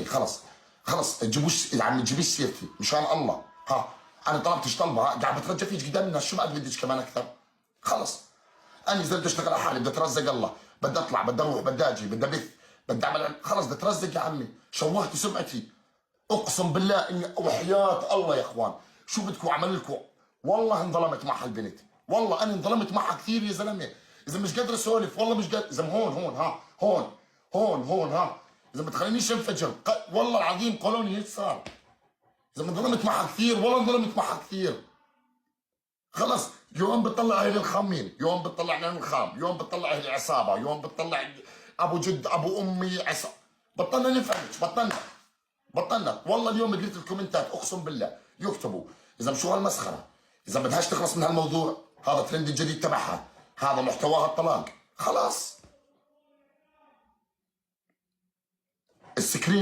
خلص خلص تجيبوش يا عم، تجيبيش سيرتي مشان الله. ها انا طلبتش طلبه، قاعد بترجى فيك قدام الناس، شو بعد بدك كمان اكثر؟ خلص انا اذا بدي اشتغل على حالي، بدي اترزق الله، بدي اطلع، بدي اروح، بدي اجي، بدي ابث، بدي اعمل، خلص بدي اترزق يا عمي. شوهتوا سمعتي، اقسم بالله اني وحياة الله يا اخوان شو بدكم اعمل لكم؟ والله انظلمت مع هالبنت، والله انا انظلمت معها كثير يا زلمه. اذا مش قادر اسولف والله مش قادر، اذا هون ها هون ها، اذا ما تخلينيش انفجر والله العظيم قولوني هيك صار. اذا انظلمت معها كثير والله انظلمت معها كثير. خلص يوم بتطلع اهل الخامين، يوم بتطلع نعم الخام، يوم بتطلع اهل العصابه، يوم بتطلع ابو جد ابو امي بطلنا نفهمك، بطلنا والله. اليوم قلت الكومنتات اقسم بالله يكتبوا اذا شو هالمسخره، اذا بدهاش تخلص من هالموضوع، هذا ترند الجديد تبعها، هذا محتواها الطلاق، خلاص. السكرين